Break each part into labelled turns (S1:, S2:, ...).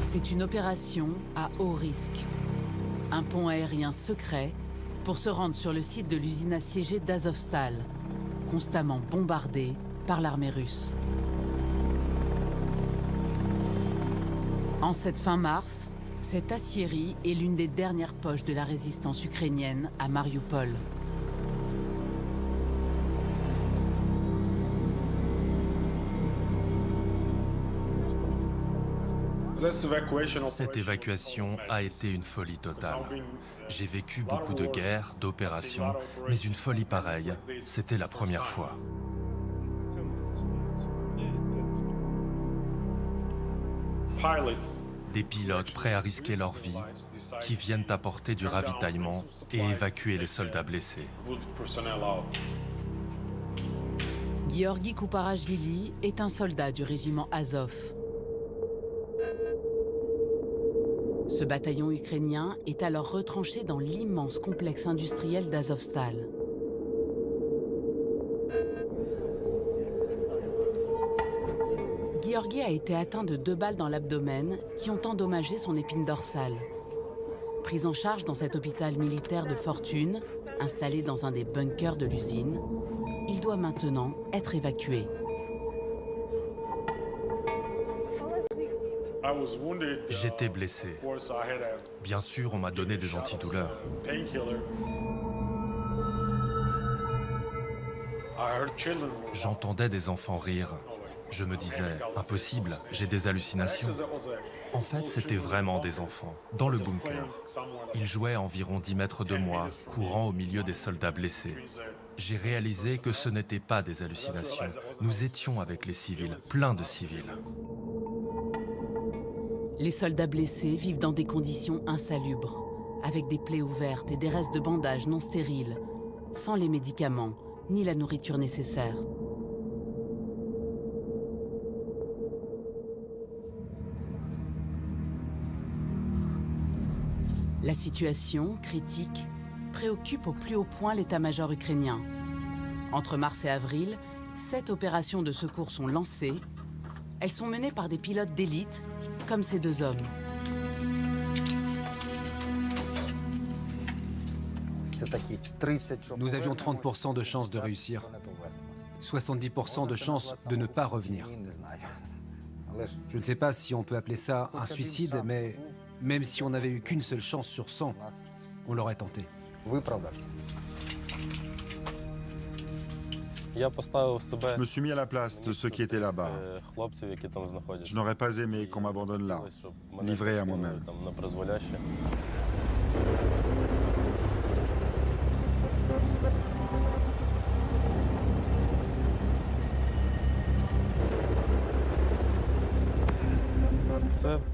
S1: C'est une opération à haut risque. Un pont aérien secret pour se rendre sur le site de l'usine assiégée d'Azovstal, constamment bombardée par l'armée russe. En cette fin mars, cette aciérie est l'une des dernières poches de la résistance ukrainienne à Mariupol.
S2: Cette évacuation a été une folie totale. J'ai vécu beaucoup de guerres, d'opérations, mais une folie pareille, c'était la première fois. Des pilotes prêts à risquer leur vie, qui viennent apporter du ravitaillement et évacuer les soldats blessés.
S1: Georgi Kuparashvili est un soldat du régiment Azov. Ce bataillon ukrainien est alors retranché dans l'immense complexe industriel d'Azovstal. Georgi a été atteint de 2 balles dans l'abdomen qui ont endommagé son épine dorsale. Pris en charge dans cet hôpital militaire de fortune, installé dans un des bunkers de l'usine, il doit maintenant être évacué.
S2: J'étais blessé. Bien sûr, on m'a donné des antidouleurs. J'entendais des enfants rire. Je me disais, impossible, j'ai des hallucinations. En fait, c'était vraiment des enfants, dans le bunker. Ils jouaient à environ 10 mètres de moi, courant au milieu des soldats blessés. J'ai réalisé que ce n'était pas des hallucinations. Nous étions avec les civils, plein de civils.
S1: Les soldats blessés vivent dans des conditions insalubres, avec des plaies ouvertes et des restes de bandages non stériles, sans les médicaments ni la nourriture nécessaire. La situation, critique, préoccupe au plus haut point l'état-major ukrainien. Entre mars et avril, 7 opérations de secours sont lancées. Elles sont menées par des pilotes d'élite, comme ces 2 hommes.
S3: Nous avions 30% de chances de réussir, 70% de chances de ne pas revenir. Je ne sais pas si on peut appeler ça un suicide, mais même si on n'avait eu qu'une seule chance sur 100, on l'aurait tenté.
S4: Je me suis mis à la place de ceux qui étaient là-bas. Je n'aurais pas aimé qu'on m'abandonne là, livré à moi-même.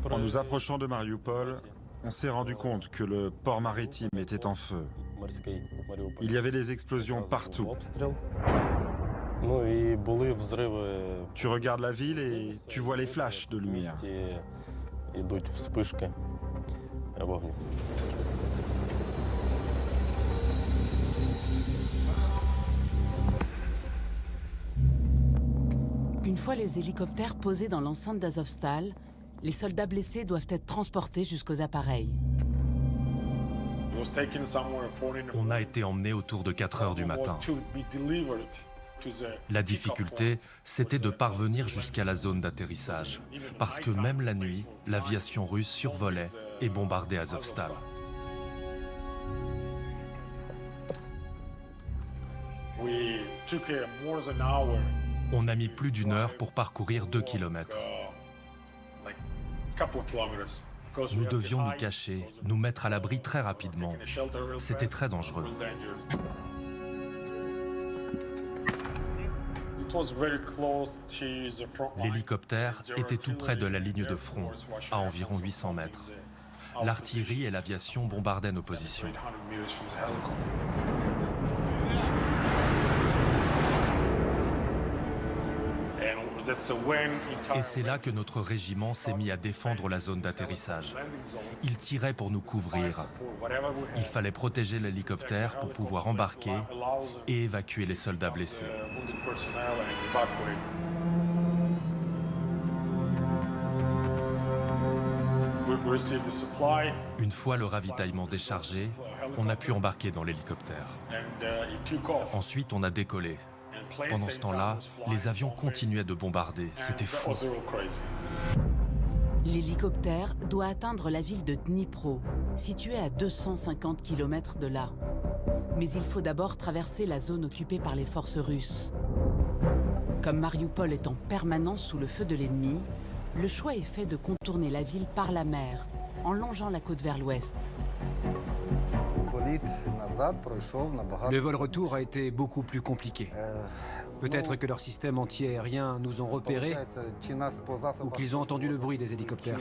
S4: En nous approchant de Mariupol, on s'est rendu compte que le port maritime était en feu. Il y avait des explosions partout. Tu regardes la ville et tu vois les flashs de lumière.
S1: Une fois les hélicoptères posés dans l'enceinte d'Azovstal, les soldats blessés doivent être transportés jusqu'aux appareils.
S2: On a été emmenés autour de 4 heures du matin. La difficulté, c'était de parvenir jusqu'à la zone d'atterrissage, parce que même la nuit, l'aviation russe survolait et bombardait Azovstal. On a mis plus d'1 heure pour parcourir 2 kilomètres. Nous devions nous cacher, nous mettre à l'abri très rapidement. C'était très dangereux. L'hélicoptère était tout près de la ligne de front, à environ 800 mètres. L'artillerie et l'aviation bombardaient nos positions. Et c'est là que notre régiment s'est mis à défendre la zone d'atterrissage. Il tirait pour nous couvrir. Il fallait protéger l'hélicoptère pour pouvoir embarquer et évacuer les soldats blessés. Une fois le ravitaillement déchargé, on a pu embarquer dans l'hélicoptère. Ensuite, on a décollé. Pendant ce temps-là, les avions continuaient de bombarder. C'était fou.
S1: L'hélicoptère doit atteindre la ville de Dnipro, située à 250 km de là. Mais il faut d'abord traverser la zone occupée par les forces russes. Comme Marioupol est en permanence sous le feu de l'ennemi, le choix est fait de contourner la ville par la mer, en longeant la côte vers l'ouest.
S3: Le vol retour a été beaucoup plus compliqué. Peut-être que leurs systèmes anti-aériens nous ont repérés ou qu'ils ont entendu le bruit des hélicoptères.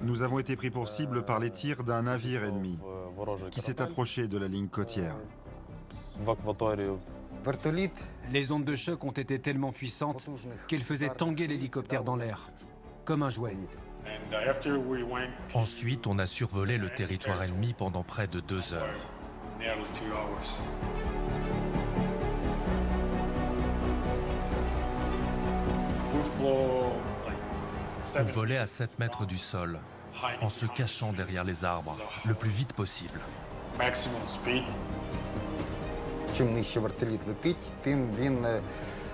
S4: Nous avons été pris pour cible par les tirs d'un navire ennemi qui s'est approché de la ligne côtière.
S3: Les ondes de choc ont été tellement puissantes qu'elles faisaient tanguer l'hélicoptère dans l'air, comme un jouet.
S2: Ensuite, on a survolé le territoire ennemi pendant près de 2 heures. On volait à 7 mètres du sol, en se cachant derrière les arbres, le plus vite possible.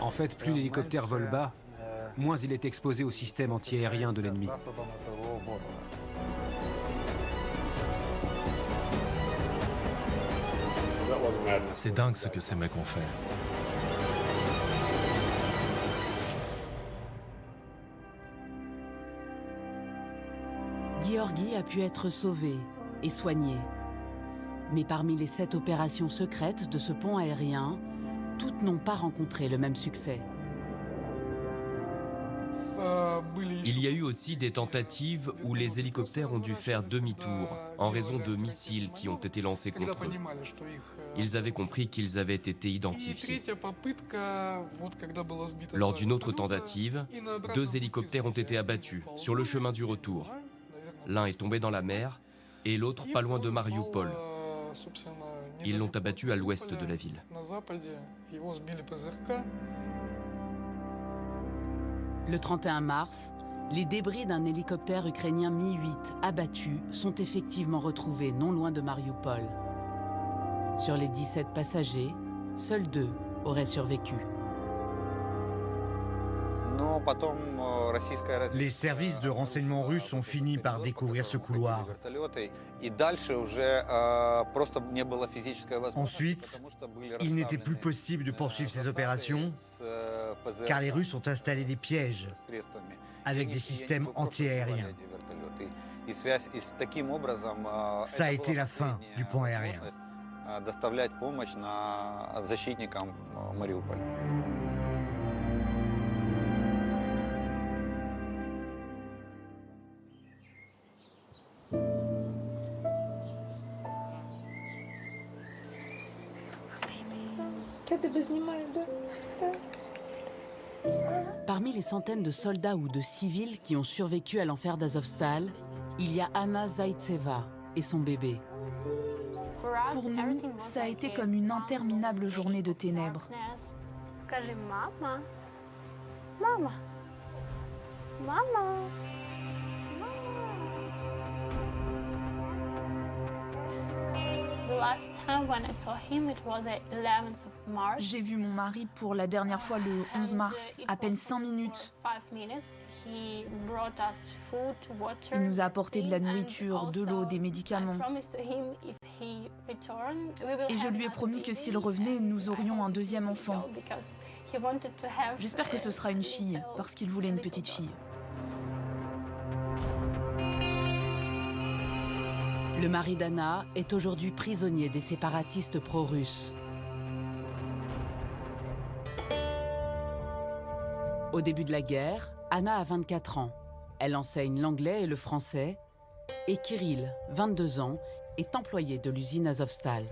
S3: En fait, plus l'hélicoptère vole bas, moins il est exposé au système anti-aérien de l'ennemi.
S2: C'est dingue ce que ces mecs ont fait.
S1: Gueorgui a pu être sauvé et soigné. Mais parmi les 7 opérations secrètes de ce pont aérien, toutes n'ont pas rencontré le même succès.
S5: Il y a eu aussi des tentatives où les hélicoptères ont dû faire demi-tour en raison de missiles qui ont été lancés contre eux. Ils avaient compris qu'ils avaient été identifiés. Lors d'une autre tentative, 2 hélicoptères ont été abattus sur le chemin du retour. L'un est tombé dans la mer et l'autre pas loin de Marioupol. Ils l'ont abattu à l'ouest de la ville.
S1: Le 31 mars, les débris d'un hélicoptère ukrainien Mi-8 abattu sont effectivement retrouvés non loin de Marioupol. Sur les 17 passagers, seuls 2 auraient survécu.
S6: Les services de renseignement russes ont fini par découvrir ce couloir. Ensuite, il n'était plus possible de poursuivre ces opérations car les Russes ont installé des pièges avec des systèmes anti-aériens. Ça a été la fin du pont aérien.
S1: Parmi les centaines de soldats ou de civils qui ont survécu à l'enfer d'Azovstal, il y a Anna Zaitseva et son bébé.
S7: Pour nous, ça a été comme une interminable journée de ténèbres.
S8: Maman.
S7: J'ai vu mon mari pour la dernière fois le 11 mars, à peine 5 minutes. Il nous a apporté de la nourriture, de l'eau, des médicaments. Et je lui ai promis que s'il revenait, nous aurions un deuxième enfant. J'espère que ce sera une fille, parce qu'il voulait une petite fille.
S1: Le mari d'Anna est aujourd'hui prisonnier des séparatistes pro-russes. Au début de la guerre, Anna a 24 ans. Elle enseigne l'anglais et le français. Et Kirill, 22 ans, est employé de l'usine Azovstal.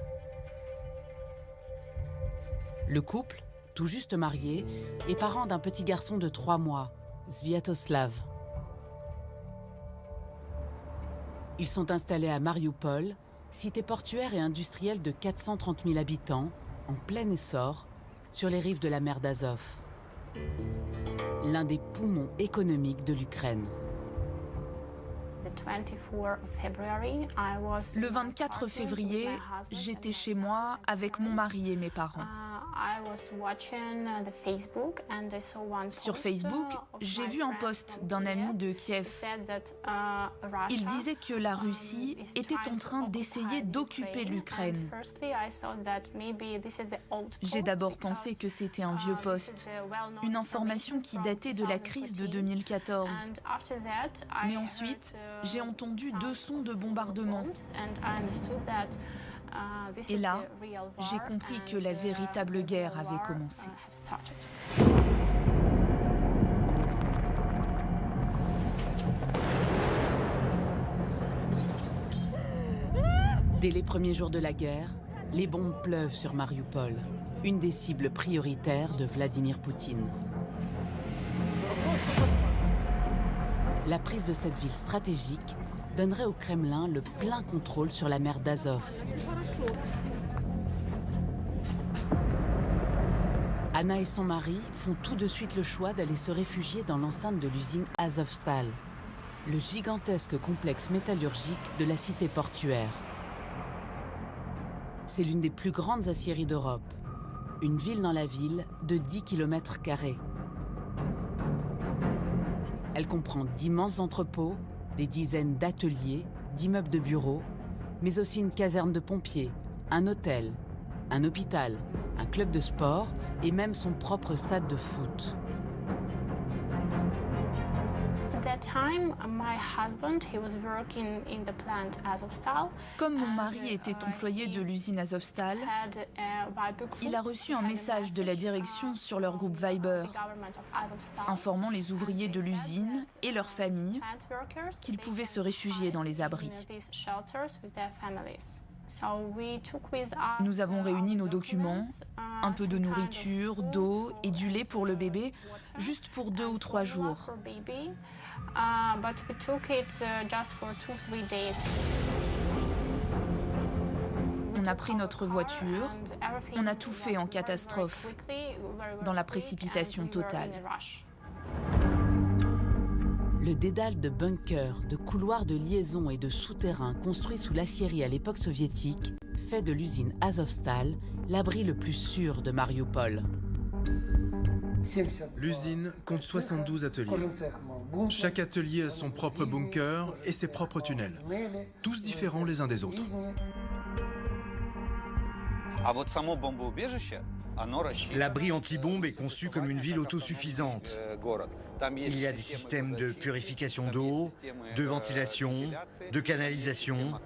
S1: Le couple, tout juste marié, est parent d'un petit garçon de 3 mois, Sviatoslav. Ils sont installés à Marioupol, cité portuaire et industrielle de 430 000 habitants, en plein essor, sur les rives de la mer d'Azov, l'un des poumons économiques de l'Ukraine.
S7: Le 24 février, j'étais chez moi avec mon mari et mes parents. Sur Facebook, j'ai vu un post d'un ami de Kiev. Il disait que la Russie était en train d'essayer d'occuper l'Ukraine. J'ai d'abord pensé que c'était un vieux post, une information qui datait de la crise de 2014. Mais ensuite, j'ai entendu 2 sons de bombardement. Et là, j'ai compris que la véritable guerre avait commencé.
S1: Dès les premiers jours de la guerre, les bombes pleuvent sur Mariupol, une des cibles prioritaires de Vladimir Poutine. La prise de cette ville stratégique donnerait au Kremlin le plein contrôle sur la mer d'Azov. Anna et son mari font tout de suite le choix d'aller se réfugier dans l'enceinte de l'usine Azovstal, le gigantesque complexe métallurgique de la cité portuaire. C'est l'une des plus grandes aciéries d'Europe, une ville dans la ville de 10 km². Elle comprend d'immenses entrepôts, des dizaines d'ateliers, d'immeubles de bureaux, mais aussi une caserne de pompiers, un hôtel, un hôpital, un club de sport et même son propre stade de foot.
S7: Comme mon mari était employé de l'usine Azovstal, il a reçu un message de la direction sur leur groupe Viber, informant les ouvriers de l'usine et leurs familles qu'ils pouvaient se réfugier dans les abris. Nous avons réuni nos documents, un peu de nourriture, d'eau et du lait pour le bébé, juste pour 2 ou 3 jours. On a pris notre voiture, on a tout fait en catastrophe, dans la précipitation totale.
S1: Le dédale de bunkers, de couloirs de liaison et de souterrains construits sous l'aciérie à l'époque soviétique fait de l'usine Azovstal l'abri le plus sûr de Mariupol.
S9: L'usine compte 72 ateliers. Chaque atelier a son propre bunker et ses propres tunnels, tous différents les uns des autres.
S6: L'abri anti-bombe est conçu comme une ville autosuffisante. Il y a des systèmes de purification d'eau, de ventilation, de canalisation.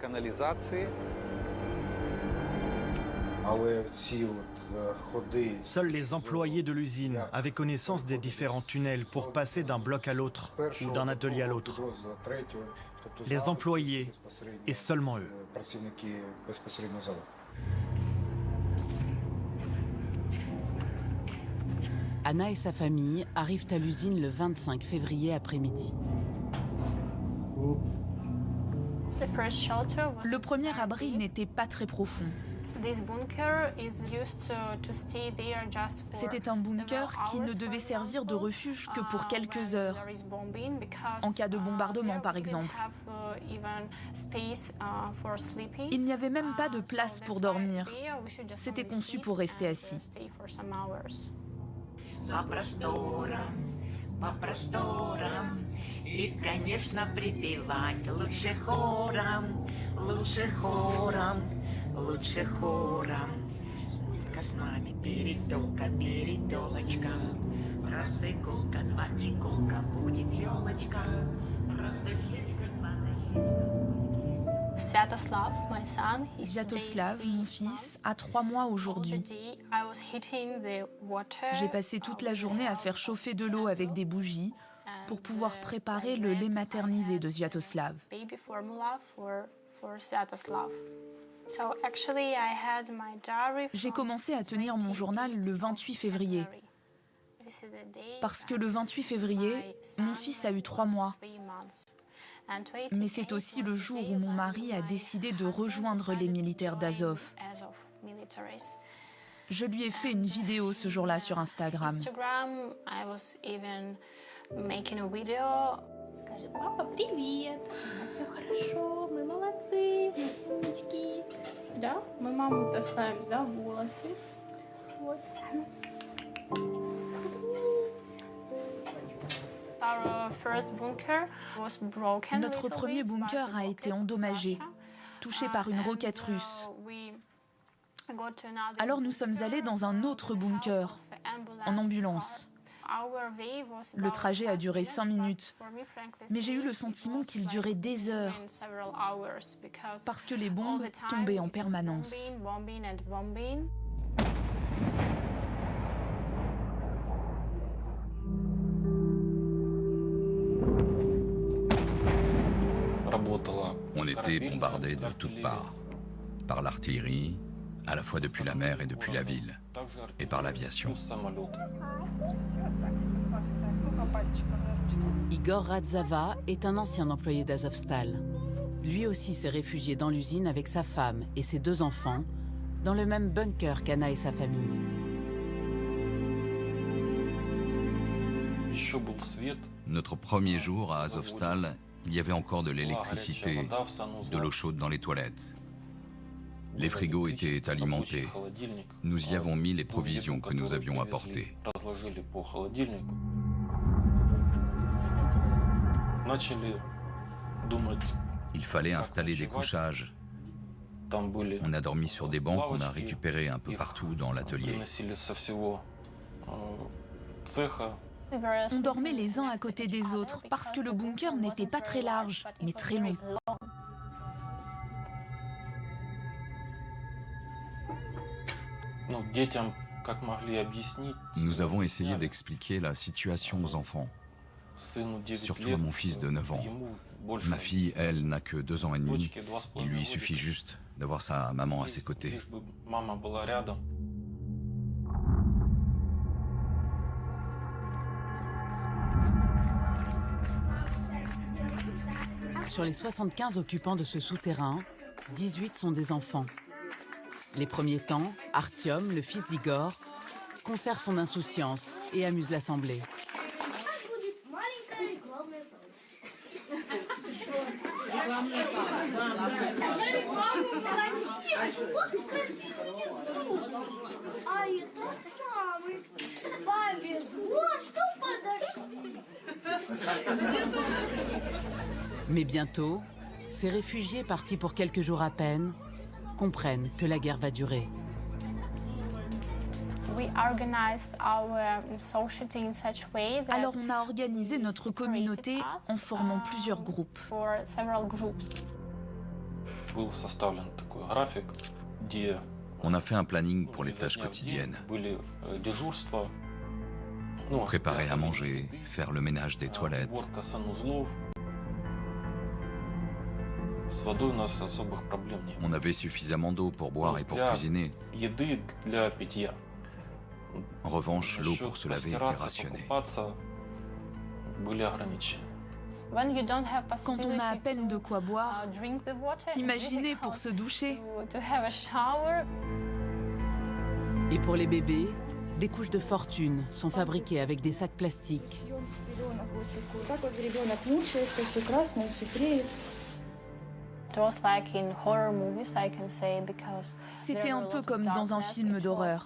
S10: Seuls les employés de l'usine avaient connaissance des différents tunnels pour passer d'un bloc à l'autre ou d'un atelier à l'autre. Les employés et seulement eux.
S1: Anna et sa famille arrivent à l'usine le 25 février après-midi.
S7: Le premier abri n'était pas très profond. C'était un bunker qui ne devait servir de refuge que pour quelques heures, en cas de bombardement par exemple. Il n'y avait même pas de place pour dormir. C'était conçu pour rester assis.
S11: И, конечно, припевать лучше хором, лучше хором. С нами перепелка, перепелочка. Раз иголка, 2 иголка, будет елочка. Раз дощечка, 2 дощечка.
S7: Sviatoslav, mon fils, a 3 mois aujourd'hui. J'ai passé toute la journée à faire chauffer de l'eau avec des bougies pour pouvoir préparer le lait maternisé de Sviatoslav. J'ai commencé à tenir mon journal le 28 février. Parce que le 28 février, mon fils a eu 3 mois. Mais c'est aussi le jour où mon mari a décidé de rejoindre les militaires d'Azov. Je lui ai fait une vidéo ce jour-là sur Instagram.
S8: Скажет, папа, привет. У нас все хорошо, мы молодцы, мы умнички. Да, мы маму таскаем за волосы. Вот.
S7: Notre premier bunker a été endommagé, touché par une roquette russe. Alors nous sommes allés dans un autre bunker, en ambulance. Le trajet a duré 5 minutes, mais j'ai eu le sentiment qu'il durait des heures, parce que les bombes tombaient en permanence.
S12: On était bombardés de toutes parts, par l'artillerie, à la fois depuis la mer et depuis la ville, et par l'aviation.
S1: Igor Radzava est un ancien employé d'Azovstal. Lui aussi s'est réfugié dans l'usine avec sa femme et ses 2 enfants, dans le même bunker qu'Anna et sa famille.
S12: Notre premier jour à Azovstal, il y avait encore de l'électricité, de l'eau chaude dans les toilettes. Les frigos étaient alimentés. Nous y avons mis les provisions que nous avions apportées. Il fallait installer des couchages. On a dormi sur des bancs qu'on a récupérés un peu partout dans l'atelier.
S7: On dormait les uns à côté des autres parce que le bunker n'était pas très large, mais très long.
S12: Nous avons essayé d'expliquer la situation aux enfants, surtout à mon fils de 9 ans. Ma fille, elle, n'a que 2 ans et demi. Il lui suffit juste d'avoir sa maman à ses côtés.
S1: Sur les 75 occupants de ce souterrain, 18 sont des enfants. Les premiers temps, Artyom, le fils d'Igor, conserve son insouciance et amuse l'assemblée. Mais bientôt, ces réfugiés partis pour quelques jours à peine comprennent que la guerre va durer.
S7: Alors on a organisé notre communauté en formant plusieurs groupes.
S12: On a fait un planning pour les tâches quotidiennes. Préparer à manger, faire le ménage des toilettes. On avait suffisamment d'eau pour boire et pour cuisiner. En revanche, l'eau pour se laver était rationnée.
S7: Quand on a à peine de quoi boire, imaginez pour se doucher.
S1: Et pour les bébés, des couches de fortune sont fabriquées avec des sacs plastiques.
S7: C'était un peu comme dans un film d'horreur.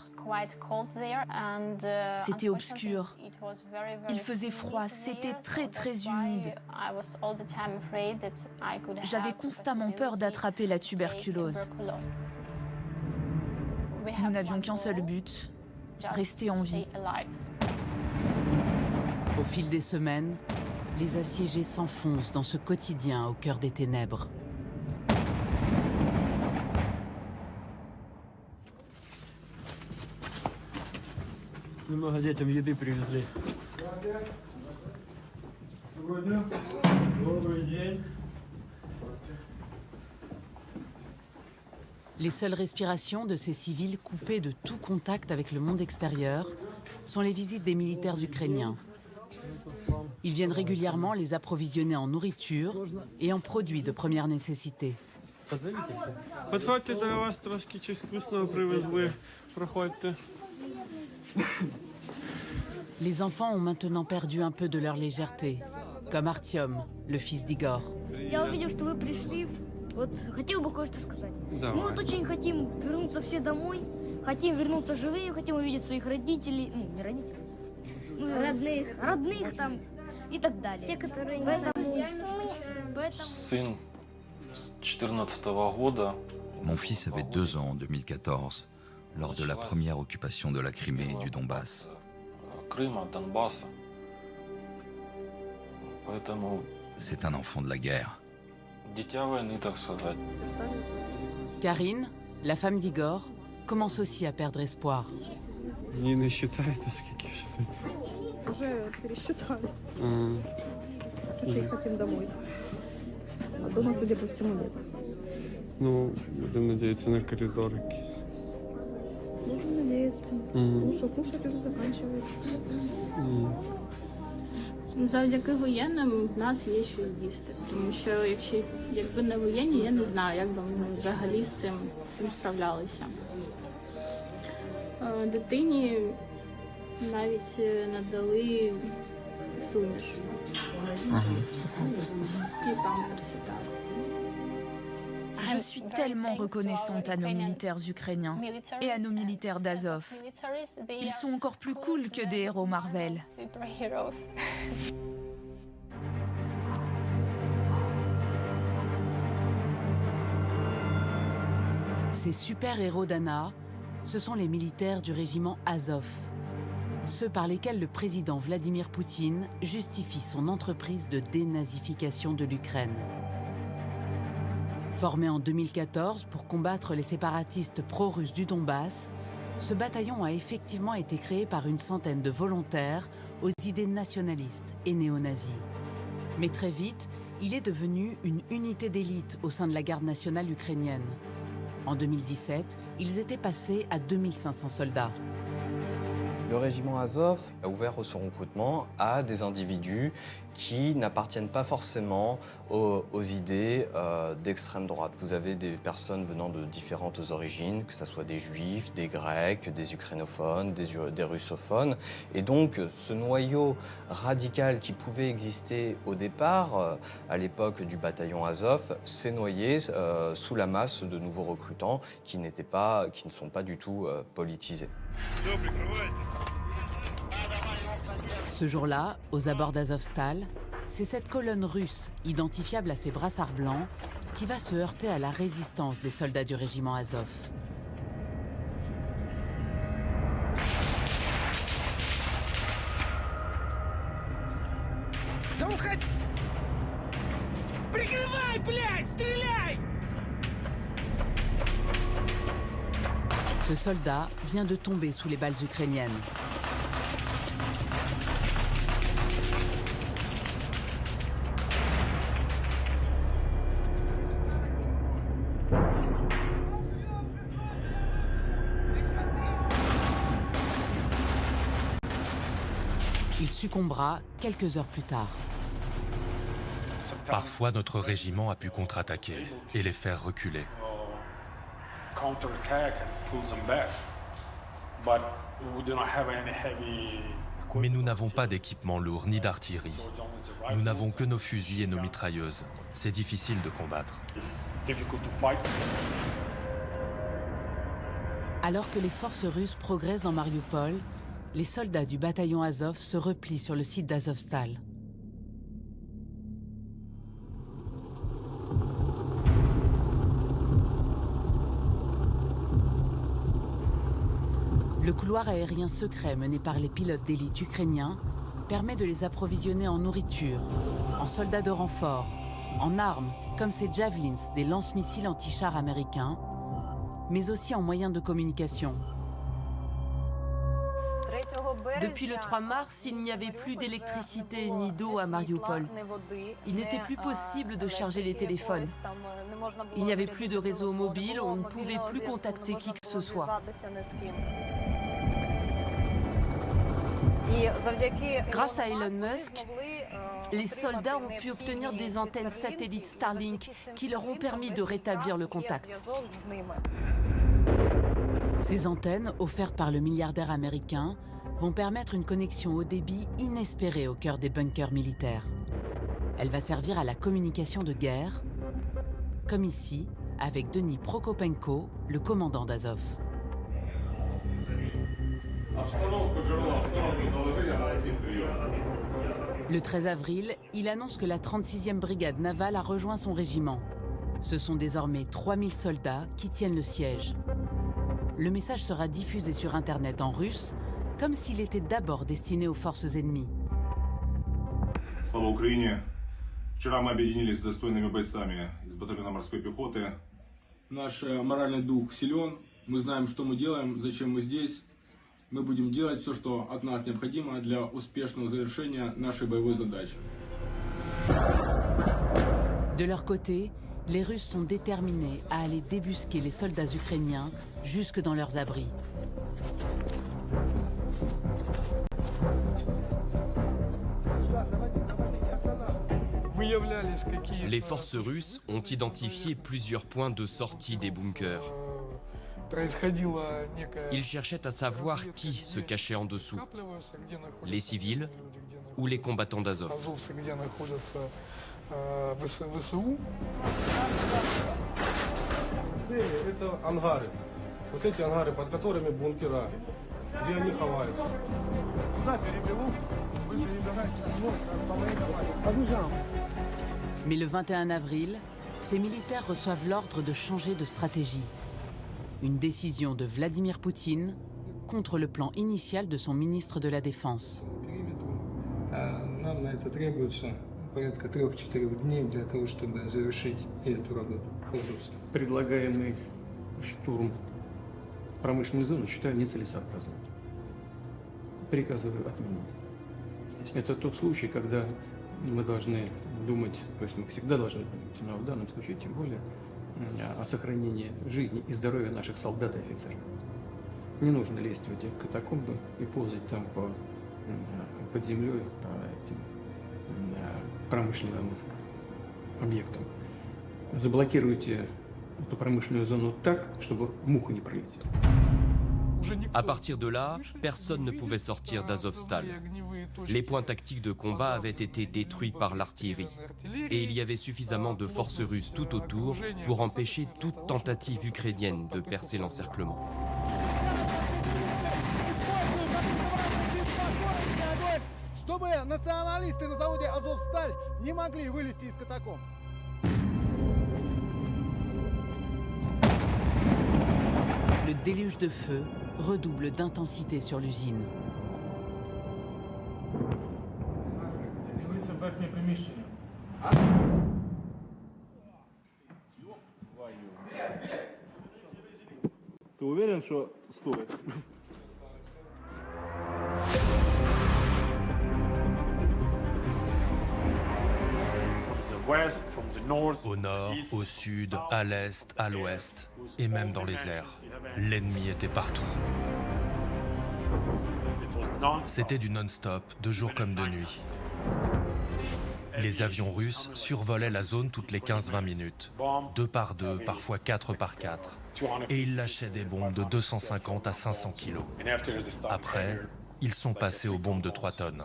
S7: C'était obscur. Il faisait froid, c'était très très humide. J'avais constamment peur d'attraper la tuberculose. Nous n'avions qu'un seul but, rester en vie.
S1: Au fil des semaines, les assiégés s'enfoncent dans ce quotidien au cœur des ténèbres. Les seules respirations de ces civils coupés de tout contact avec le monde extérieur sont les visites des militaires ukrainiens. Ils viennent régulièrement les approvisionner en nourriture et en produits de première nécessité.
S13: Підходьте, до вас трошки чогось вкусного привезли. Проходьте.
S1: Les enfants ont maintenant perdu un peu de leur légèreté, comme Artyom, le fils d'Igor.
S14: Я увидел, что вы пришли. Вот хотел бы кое-что сказать.
S13: Давай.
S14: Мы вот очень хотим вернуться все домой, хотим вернуться живыми, хотим увидеть своих родителей, ну, не родителей, родных там и так далее.
S8: Те, которые
S15: Сын с 14-го года.
S12: Mon fils avait 2 ans en 2014, lors de la première occupation de la Crimée et du Donbass.
S15: Крыма, Донбасса. Поэтому...
S12: C'est un enfant de la guerre.
S15: Дитя войны, так сказать.
S1: Karine, la femme d'Igor, commence aussi à perdre espoir.
S13: Не считаете, скільки считаете?
S16: Уже пересчитались. Очень хотим домой. А дома, судя по всему, нет.
S13: Ну, будемо надіятися на коридор якийсь.
S16: Можем надеяться. Ну что, кушать уже заканчивается.
S8: Завдяки воєнним в нас є що їсти. Тому що якби не воєнні, я не знаю, як би ми взагалі з цим справлялися. Дитині навіть надали суміш. І памперси так.
S7: Je suis tellement reconnaissante à nos militaires ukrainiens et à nos militaires d'Azov. Ils sont encore plus cool que des héros Marvel.
S1: Ces super-héros d'Anna, ce sont les militaires du régiment Azov, ceux par lesquels le président Vladimir Poutine justifie son entreprise de dénazification de l'Ukraine. Formé en 2014 pour combattre les séparatistes pro-russes du Donbass, ce bataillon a effectivement été créé par une centaine de volontaires aux idées nationalistes et néo-nazis. Mais très vite, il est devenu une unité d'élite au sein de la garde nationale ukrainienne. En 2017, ils étaient passés à 2500 soldats.
S17: Le régiment Azov a ouvert son recrutement à des individus qui n'appartiennent pas forcément aux idées d'extrême droite. Vous avez des personnes venant de différentes origines, que ce soit des juifs, des grecs, des ukrainophones, des russophones. Et donc ce noyau radical qui pouvait exister au départ, à l'époque du bataillon Azov, s'est noyé sous la masse de nouveaux recrutants qui ne sont pas du tout politisés.
S1: Ce jour-là, aux abords d'Azovstal, c'est cette colonne russe, identifiable à ses brassards blancs, qui va se heurter à la résistance des soldats du régiment Azov. Ce soldat vient de tomber sous les balles ukrainiennes. Il succombera quelques heures plus tard.
S2: Parfois, notre régiment a pu contre-attaquer et les faire reculer. Mais nous n'avons pas d'équipement lourd ni d'artillerie. Nous n'avons que nos fusils et nos mitrailleuses. C'est difficile de combattre.
S1: Alors que les forces russes progressent dans Mariupol, les soldats du bataillon Azov se replient sur le site d'Azovstal. Le couloir aérien secret mené par les pilotes d'élite ukrainiens permet de les approvisionner en nourriture, en soldats de renfort, en armes comme ces Javelins, des lance-missiles anti-chars américains, mais aussi en moyens de communication.
S18: Depuis le 3 mars, il n'y avait plus d'électricité ni d'eau à Mariupol. Il n'était plus possible de charger les téléphones. Il n'y avait plus de réseau mobile, on ne pouvait plus contacter qui que ce soit. Grâce à Elon Musk, Les soldats ont pu obtenir des antennes satellites Starlink qui leur ont permis de rétablir le contact.
S1: Ces antennes, offertes par le milliardaire américain, vont permettre une connexion haut débit inespérée au cœur des bunkers militaires. Elle va servir à la communication de guerre, comme ici, avec Denis Prokopenko, le commandant d'Azov. Le 13 avril, il annonce que la 36e brigade navale a rejoint son régiment. Ce sont désormais 3000 soldats qui tiennent le siège. Le message sera diffusé sur Internet en russe, comme s'il était d'abord destiné aux forces ennemies.
S19: Слава Украине! Вчера мы объединились с достойными бойцами из батальона морской пехоты. Наш моральный дух силен. Мы знаем, что мы делаем, зачем мы здесь. Мы будем делать все, что от нас необходимо для успешного завершения нашей боевой задачи.
S1: De leur côté, les Russes sont déterminés à aller débusquer les soldats ukrainiens jusque dans leurs abris.
S5: Les forces russes ont identifié plusieurs points de sortie des bunkers. Ils cherchaient à savoir qui se cachait en dessous, les civils ou les combattants d'Azov.
S1: Mais le 21 avril, ces militaires reçoivent l'ordre de changer de stratégie. Une décision de Vladimir Poutine contre le plan initial de son ministre de la Défense.
S20: Предлагаемый штурм промышленной зоны считаю нецелесообразным. Приказываю отменить. Это тот случай, когда мы должны думать, то есть мы всегда должны думать, но в данном случае тем более о сохранении жизни и здоровья наших солдат и офицеров. Не нужно лезть в эти катакомбы и ползать там под землей по этим промышленным объектам. Заблокируйте эту промышленную зону так, чтобы муха не пролетела.
S5: À partir de là, personne ne pouvait sortir d'Azovstal. Les points tactiques de combat avaient été détruits par l'artillerie. Et il y avait suffisamment de forces russes tout autour pour empêcher toute tentative ukrainienne de percer l'encerclement.
S21: Чтобы националисты на заводе Азовсталь не могли вылезти из катакомб.
S1: Le déluge de feu redouble d'intensité sur l'usine.
S13: Ты уверен, что стоит?
S2: Au nord, au sud, à l'est, à l'ouest, et même dans les airs. L'ennemi était partout. C'était du non-stop, de jour comme de nuit. Les avions russes survolaient la zone toutes les 15-20 minutes, 2 par 2, parfois 4 par 4. Et ils lâchaient des bombes de 250 à 500 kilos. Après, ils sont passés aux bombes de 3 tonnes.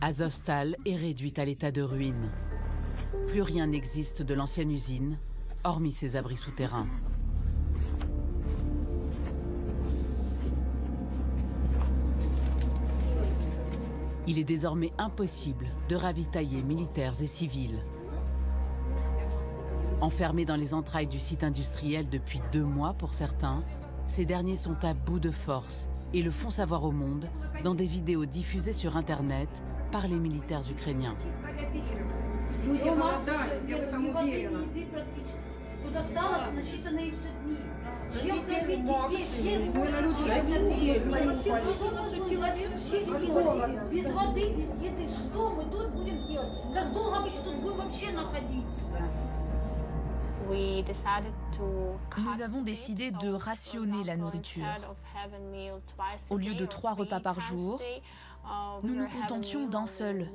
S1: Azovstal est réduite à l'état de ruine. Plus rien n'existe de l'ancienne usine, hormis ses abris souterrains. Il est désormais impossible de ravitailler militaires et civils. Enfermés dans les entrailles du site industriel depuis 2 mois pour certains, ces derniers sont à bout de force et le font savoir au monde dans des vidéos diffusées sur Internet par les militaires ukrainiens.
S14: Тут осталось на считанные все дни. Чем кормить детей? Без воды, без еды. Что мы тут будем делать? Как долго мы тут будем вообще находиться?
S7: Nous avons décidé de rationner la nourriture. Au lieu de 3 repas par jour, nous nous contentions d'un seul.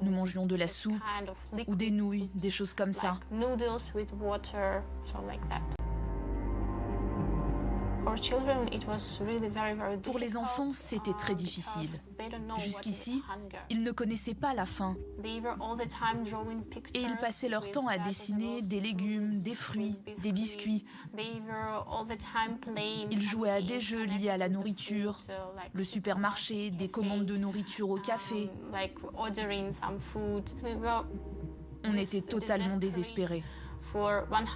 S7: Nous mangions de la soupe ou des nouilles, des choses comme ça. Pour les enfants, c'était très difficile. Jusqu'ici, ils ne connaissaient pas la faim. Et ils passaient leur temps à dessiner des légumes, des fruits, des biscuits. Ils jouaient à des jeux liés à la nourriture, le supermarché, des commandes de nourriture au café. On était totalement désespérés.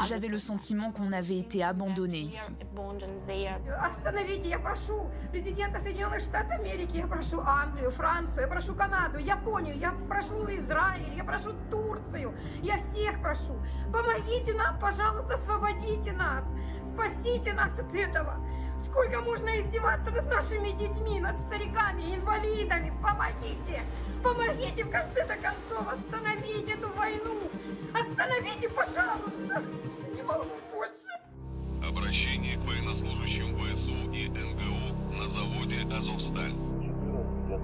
S7: J'avais le sentiment qu'on avait été abandonnés ici.
S4: Остановите, я прошу президента Соединенных Штатов Америки, я прошу Англию, Францию, я прошу Канаду, Японию, я прошу Израиль, я прошу Турцию, я всех прошу. Помогите нам, пожалуйста, освободите нас, спасите нас от этого. Сколько можно издеваться над нашими детьми, над стариками, инвалидами? Помогите! Помогите в конце-то концов остановить эту войну! Остановите, пожалуйста! Не могу больше!
S22: Обращение к военнослужащим ВСУ и НГУ на заводе «Азовсталь».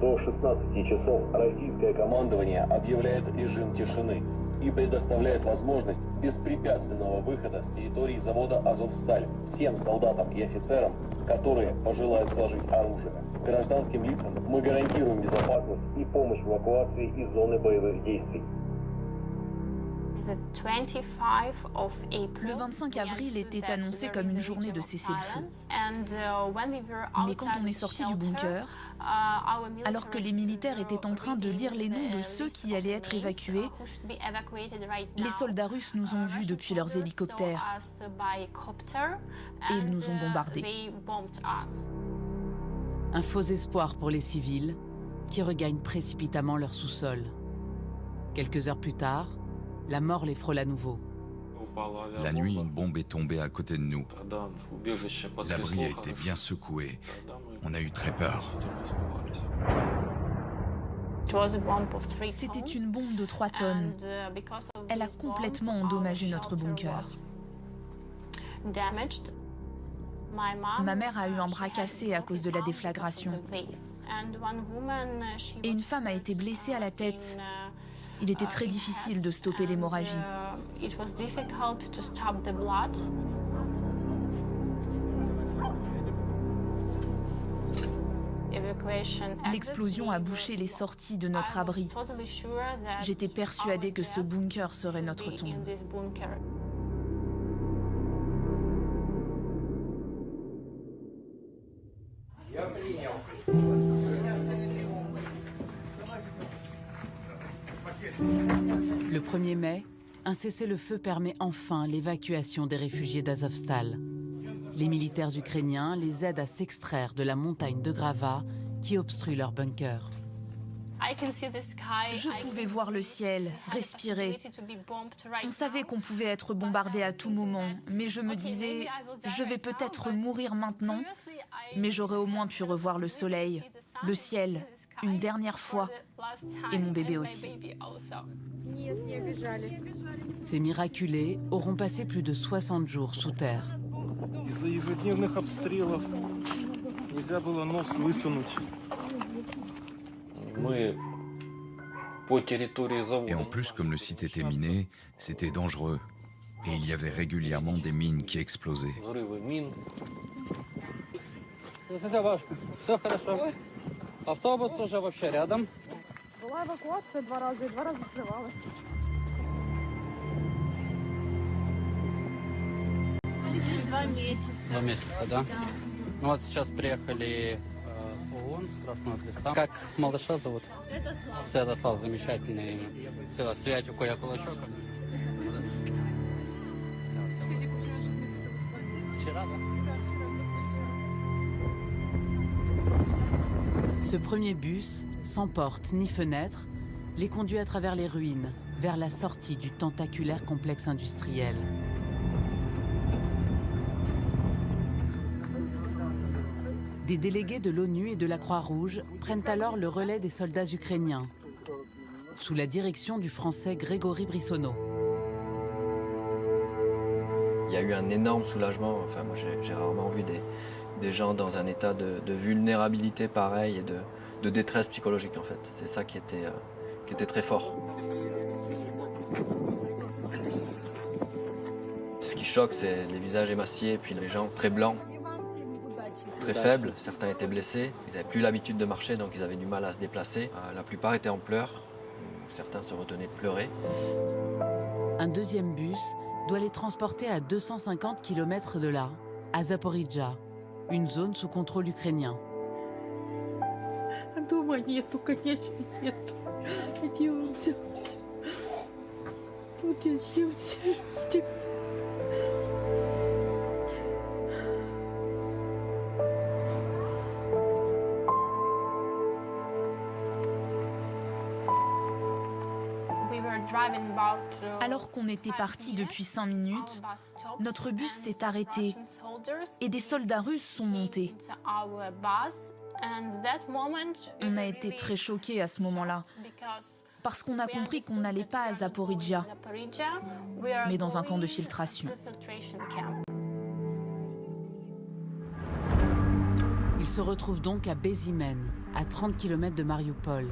S23: До 16 часов российское командование объявляет режим тишины и предоставляет возможность беспрепятственного выхода с территории завода «Азовсталь» всем солдатам и офицерам, которые пожелают сложить оружие. Гражданским лицам мы гарантируем безопасность и помощь в эвакуации из зоны боевых действий.
S7: Le 25 avril était annoncé comme une journée de cessez-le-feu. Mais quand on est sorti du bunker, alors que les militaires étaient en train de lire les noms de ceux qui allaient être évacués, les soldats russes nous ont vus depuis leurs hélicoptères et ils nous ont bombardés.
S1: Un faux espoir pour les civils qui regagnent précipitamment leur sous-sol. Quelques heures plus tard, la mort les frôle à nouveau.
S12: La nuit, une bombe est tombée à côté de nous. L'abri a été bien secoué. On a eu très peur.
S7: C'était une bombe de 3 tonnes. Elle a complètement endommagé notre bunker. Ma mère a eu un bras cassé à cause de la déflagration. Et une femme a été blessée à la tête. Il était très difficile de stopper l'hémorragie. L'explosion a bouché les sorties de notre abri. J'étais persuadée que ce bunker serait notre tombe.
S1: Le 1er mai, un cessez-le-feu permet enfin l'évacuation des réfugiés d'Azovstal. Les militaires ukrainiens les aident à s'extraire de la montagne de gravats qui obstrue leur bunker.
S7: Je pouvais voir le ciel, respirer. On savait qu'on pouvait être bombardé à tout moment, mais je me disais, je vais peut-être mourir maintenant, mais j'aurais au moins pu revoir le soleil, le ciel, une dernière fois, et mon bébé aussi.
S1: Ces miraculés auront passé plus de 60 jours sous terre.
S12: Et en plus, comme le site était miné, c'était dangereux. Et il y avait régulièrement des mines qui explosaient.
S16: Была эвакуация 2 раза, и 2 раза срывалась.
S24: Два месяца, да? Ну вот сейчас приехали с ООН, с Красного Креста. Как малыша зовут? Святослав, замечательный. Святик, я кулачок. Вчера, да?
S1: Ce premier bus, sans porte ni fenêtre, les conduit à travers les ruines, vers la sortie du tentaculaire complexe industriel. Des délégués de l'ONU et de la Croix-Rouge prennent alors le relais des soldats ukrainiens, sous la direction du Français Grégory Brissonneau.
S17: Il y a eu un énorme soulagement. Enfin, moi, j'ai rarement vu des gens dans un état de vulnérabilité pareil et de détresse psychologique, en fait. C'est ça qui était très fort. Ce qui choque, c'est les visages émaciés et puis les gens très blancs, très faibles. Certains étaient blessés, ils n'avaient plus l'habitude de marcher, donc ils avaient du mal à se déplacer. La plupart étaient en pleurs, certains se retenaient de pleurer.
S1: Un deuxième bus doit les transporter à 250 km de là, à Zaporijjia, une zone sous contrôle ukrainien.
S3: Дома нету, конечно, нету. Где он взялся? Тут я с
S7: Alors qu'on était parti depuis 5 minutes, notre bus s'est arrêté et des soldats russes sont montés. On a été très choqués à ce moment-là, parce qu'on a compris qu'on n'allait pas à Zaporijjia, mais dans un camp de filtration.
S1: Ils se retrouvent donc à Bezimen, à 30 km de Mariupol.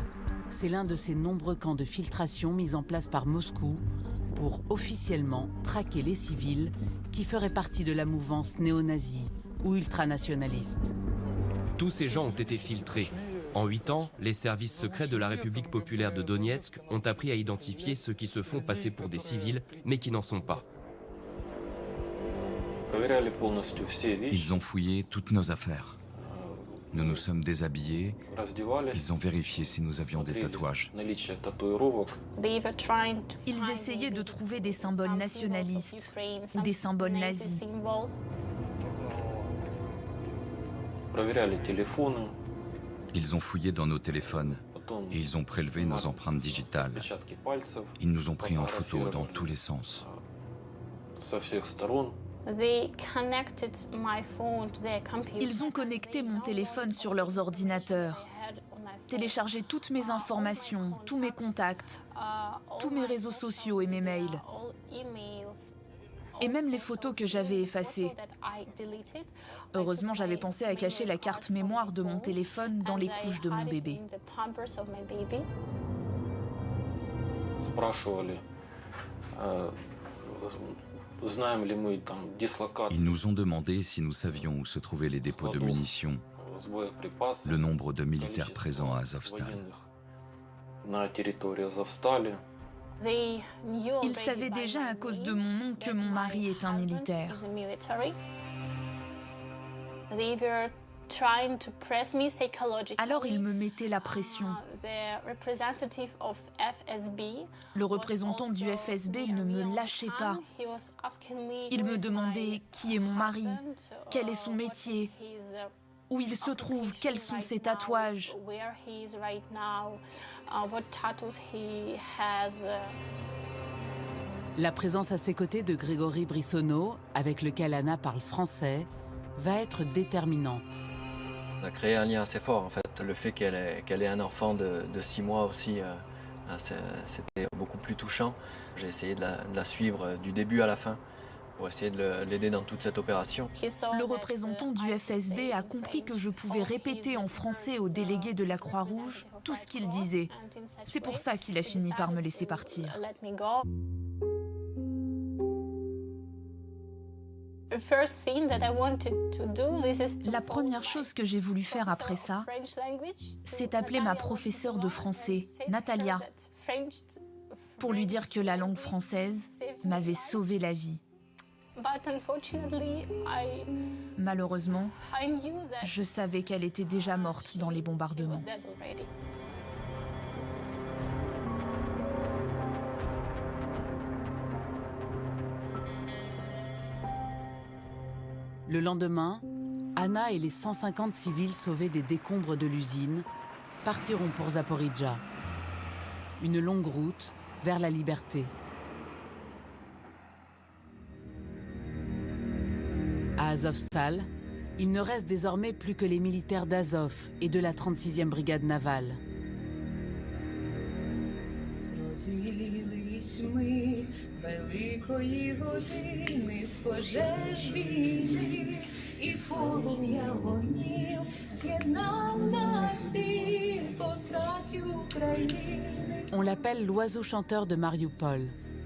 S1: C'est l'un de ces nombreux camps de filtration mis en place par Moscou pour officiellement traquer les civils qui feraient partie de la mouvance néo-nazie ou ultranationaliste.
S5: Tous ces gens ont été filtrés. En 8 ans, les services secrets de la République populaire de Donetsk ont appris à identifier ceux qui se font passer pour des civils, mais qui n'en sont pas.
S12: Ils ont fouillé toutes nos affaires. Nous nous sommes déshabillés. Ils ont vérifié si nous avions des tatouages.
S7: Ils essayaient de trouver des symboles nationalistes ou des symboles nazis.
S12: Ils ont fouillé dans nos téléphones et ils ont prélevé nos empreintes digitales. Ils nous ont pris en photo dans tous les sens.
S7: Ils ont connecté mon téléphone sur leurs ordinateurs, téléchargé toutes mes informations, tous mes contacts, tous mes réseaux sociaux et mes mails, et même les photos que j'avais effacées. Heureusement, j'avais pensé à cacher la carte mémoire de mon téléphone dans les couches de mon bébé.
S12: Ils nous ont demandé si nous savions où se trouvaient les dépôts de munitions, le nombre de militaires présents à Azovstal.
S7: Ils savaient déjà à cause de mon nom que mon mari est un militaire. Alors ils me mettaient la pression. Le représentant du FSB ne me lâchait pas. Il me demandait qui est mon mari, quel est son métier, où il se trouve, quels sont ses tatouages.
S1: La présence à ses côtés de Grégory Brissonneau, avec lequel Anna parle français, va être déterminante.
S17: On a créé un lien assez fort, en fait. Le fait qu'elle ait un enfant de 6 mois aussi, c'était beaucoup plus touchant. J'ai essayé de la suivre du début à la fin pour essayer de l'aider dans toute cette opération.
S7: Le représentant du FSB a compris que je pouvais répéter en français aux délégués de la Croix-Rouge tout ce qu'il disait. C'est pour ça qu'il a fini par me laisser partir. La première chose que j'ai voulu faire après ça, c'est appeler ma professeure de français, Natalia, pour lui dire que la langue française m'avait sauvé la vie. Malheureusement, je savais qu'elle était déjà morte dans les bombardements.
S1: Le lendemain, Anna et les 150 civils sauvés des décombres de l'usine partiront pour Zaporijjia. une longue route vers la liberté. À Azovstal, il ne reste désormais plus que les militaires d'Azov et de la 36e brigade navale. On l'appelle l'oiseau chanteur de Mariupol.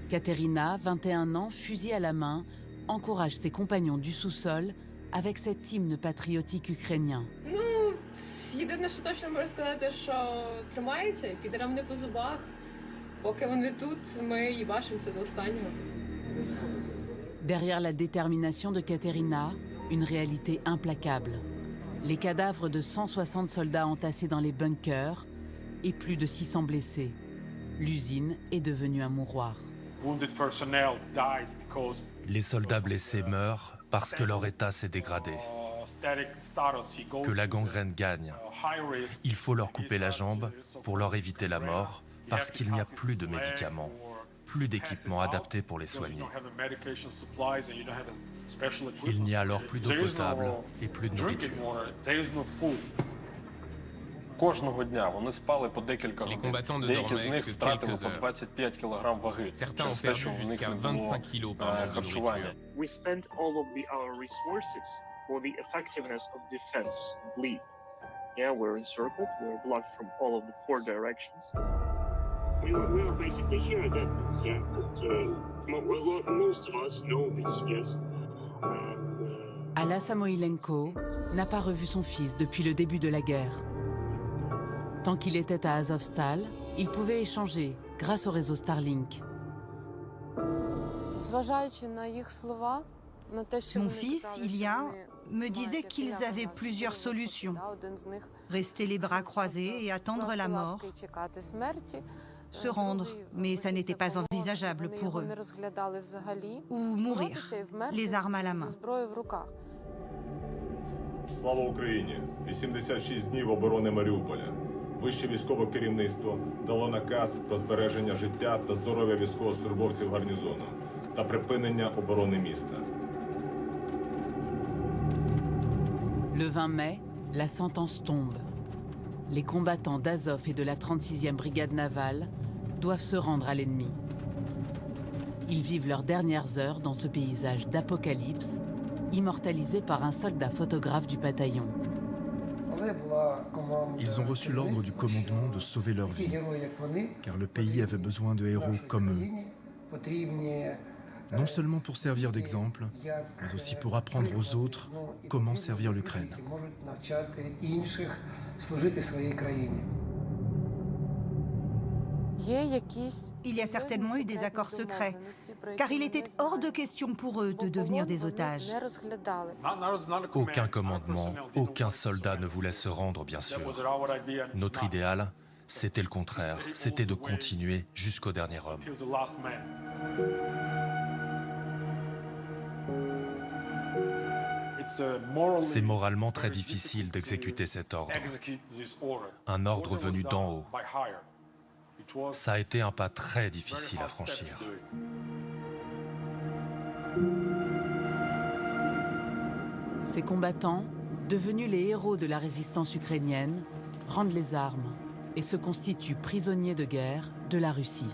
S1: Katerina, 21 ans, fusil à la main, encourage ses compagnons du sous-sol avec cet hymne patriotique ukrainien.
S6: Ну, єдине, що точно можу сказати, що тримається, піде нам не по зубах. Поки вони тут, ми їбашимося до останнього.
S1: Derrière la détermination de Katerina, une réalité implacable. Les cadavres de 160 soldats entassés dans les bunkers et plus de 600 blessés. L'usine est devenue un mouroir.
S2: Les soldats blessés meurent parce que leur état s'est dégradé, que la gangrène gagne. Il faut leur couper la jambe pour leur éviter la mort parce qu'il n'y a plus de médicaments, plus d'équipements adaptés pour les soigner. Il n'y a alors plus d'eau potable et plus de nourriture.
S15: Кожного дня вони спали по декілька
S5: Les
S15: годин.
S5: combattants ne
S15: Деякі з
S5: dormaient
S15: них
S5: que
S15: втратили
S5: quelques
S15: по
S5: heures.
S15: 25 кг ваги
S5: Certains
S15: через
S5: ont
S15: те, що
S5: perdu
S15: в них
S5: jusqu'à
S15: не було
S5: 25 kilos par manque de
S15: харчування.
S5: nourriture.
S22: We spend all of our resources for the effectiveness of defense, bleed. Yeah, we're encircled, we're blocked from all of the 4 directions. We are basically here at that, yeah, but most of us know this, yes.
S1: Alla Samoilenko n'a pas revu son fils depuis le début de la guerre. Tant qu'il était à Azovstal, il pouvait échanger grâce au réseau Starlink.
S9: Mon fils, Ilya, me disait qu'ils avaient plusieurs solutions. Rester les bras croisés et attendre la mort. Se rendre, mais ça n'était pas envisageable pour eux. Ou mourir, les armes à la main.
S19: Слава Україні! 86 днів оборони Маріуполя. Вище військове керівництво дало наказ про збереження життя та здоров'я військовослужбовців гарнізону та припинення оборони міста.
S1: Le 20 mai, la sentence tombe. Les combattants d'Azov et de la 36e brigade navale doivent se rendre à l'ennemi. Ils vivent leurs dernières heures dans ce paysage d'apocalypse, immortalisé par un soldat photographe du bataillon.
S10: Ils ont reçu l'ordre du commandement de sauver leur vie, car le pays avait besoin de héros comme eux. Non seulement pour servir d'exemple, mais aussi pour apprendre aux autres comment servir l'Ukraine.
S9: Il y a certainement eu des accords secrets, car il était hors de question pour eux de devenir des otages.
S2: Aucun commandement, aucun soldat ne voulait se rendre, bien sûr. Notre idéal, c'était le contraire, c'était de continuer jusqu'au dernier homme. C'est moralement très difficile d'exécuter cet ordre. Un ordre venu d'en haut. Ça a été un pas très difficile à franchir.
S1: Ces combattants, devenus les héros de la résistance ukrainienne, rendent les armes et se constituent prisonniers de guerre de la Russie.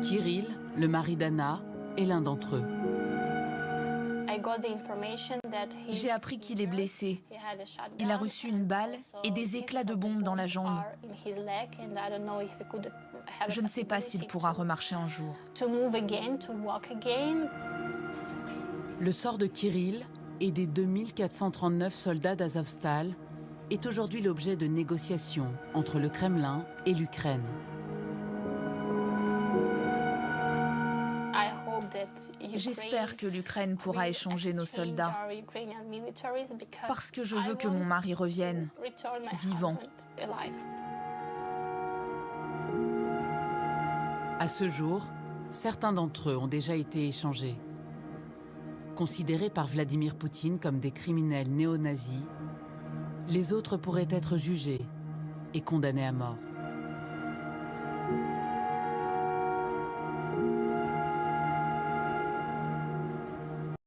S1: Kirill, le mari d'Anna, est l'un d'entre eux.
S7: J'ai appris qu'il est blessé. Il a reçu une balle et des éclats de bombe dans la jambe. Je ne sais pas s'il pourra remarcher un jour.
S1: Le sort de Kirill et des 2439 soldats d'Azovstal est aujourd'hui l'objet de négociations entre le Kremlin et l'Ukraine.
S7: J'espère que l'Ukraine pourra échanger nos soldats, parce que je veux que mon mari revienne, vivant.
S1: À ce jour, certains d'entre eux ont déjà été échangés. Considérés par Vladimir Poutine comme des criminels néo-nazis, les autres pourraient être jugés et condamnés à mort.